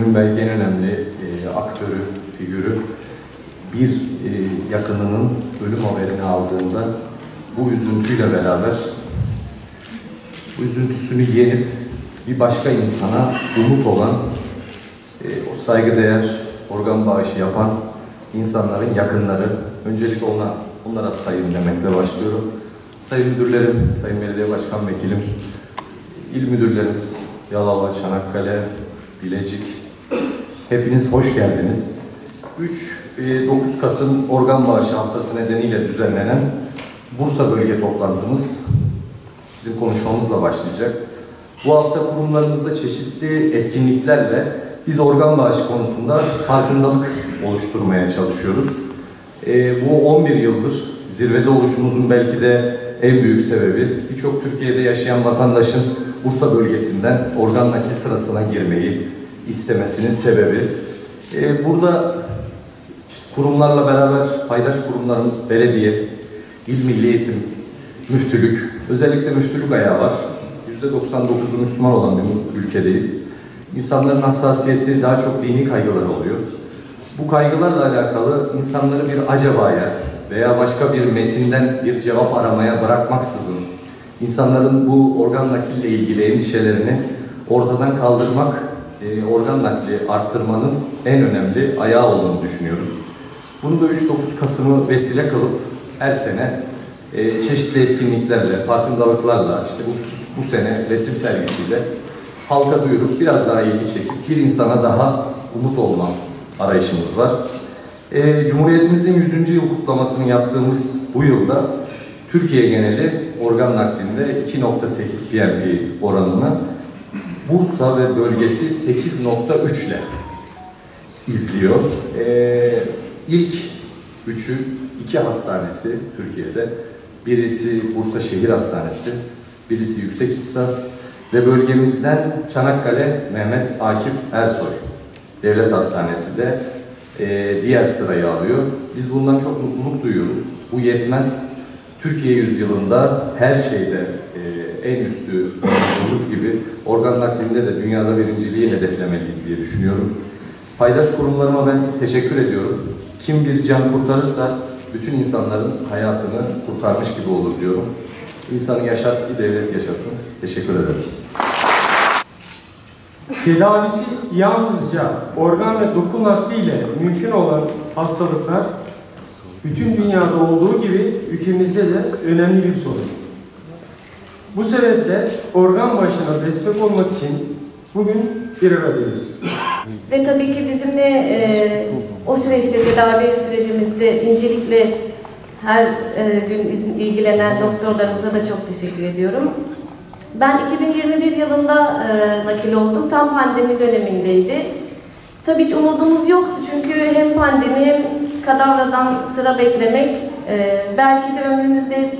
günün belki en önemli aktörü, figürü bir yakınının ölüm haberini aldığında bu üzüntüyle beraber bu üzüntüsünü yenip bir başka insana umut olan, o saygıdeğer organ bağışı yapan insanların yakınları. Öncelikle onlara sayın demekle başlıyorum. Sayın müdürlerim, sayın belediye başkan vekilim, il müdürlerimiz, Yalova, Çanakkale, Bilecik, hepiniz hoş geldiniz. 9 Kasım Organ Bağışı Haftası nedeniyle düzenlenen Bursa Bölge toplantımız bizim konuşmamızla başlayacak. Bu hafta kurumlarımızda çeşitli etkinliklerle biz organ bağışı konusunda farkındalık oluşturmaya çalışıyoruz. Bu 11 yıldır zirvede oluşumuzun belki de en büyük sebebi birçok Türkiye'de yaşayan vatandaşın Bursa bölgesinden organ nakil sırasına girmeyi istemesinin sebebi. Burada kurumlarla beraber paydaş kurumlarımız belediye, İl Milli Eğitim, müftülük, özellikle müftülük ayağı var. %99'u Müslüman olan bir ülkedeyiz. İnsanların hassasiyeti daha çok dini kaygıları oluyor. Bu kaygılarla alakalı insanları bir acabaya veya başka bir metinden bir cevap aramaya bırakmaksızın insanların bu organ nakille ilgili endişelerini ortadan kaldırmak, organ nakli arttırmanın en önemli ayağı olduğunu düşünüyoruz. Bunu da 3-9 Kasım'ı vesile kılıp her sene çeşitli etkinliklerle, farkındalıklarla, işte bu sene resim sergisiyle halka duyurup biraz daha ilgi çekip bir insana daha umut olma arayışımız var. Cumhuriyetimizin 100. yıl kutlamasını yaptığımız bu yılda Türkiye geneli organ naklinde 2.8 PRP oranını Bursa ve bölgesi 8.3 ile izliyor. İlk 2 hastanesi Türkiye'de. Birisi Bursa Şehir Hastanesi, birisi Yüksek İhtisas ve bölgemizden Çanakkale Mehmet Akif Ersoy Devlet Hastanesi de diğer sırayı alıyor. Biz bundan çok mutluluk duyuyoruz. Bu yetmez. Türkiye yüzyılında her şeyde en üstü olduğumuz gibi organ naklinde de dünyada birinciliği hedeflemeliyiz diye düşünüyorum. Paydaş kurumlarıma ben teşekkür ediyorum. Kim bir can kurtarırsa bütün insanların hayatını kurtarmış gibi olur diyorum. İnsanı yaşat ki devlet yaşasın. Teşekkür ederim. Tedavisi yalnızca organ ve doku nakliyle mümkün olan hastalıklar bütün dünyada olduğu gibi ülkemizde de önemli bir sorun. Bu sebeple organ bağışına destek olmak için bugün bir aradayız. Ve tabii ki bizimle o süreçte, tedavi sürecimizde incelikle her gün ilgilenen doktorlarımıza da çok teşekkür ediyorum. Ben 2021 yılında nakil oldum. Tam pandemi dönemindeydi. Tabii hiç umudumuz yoktu çünkü hem pandemi hem kadavradan sıra beklemek belki de ömrümüzde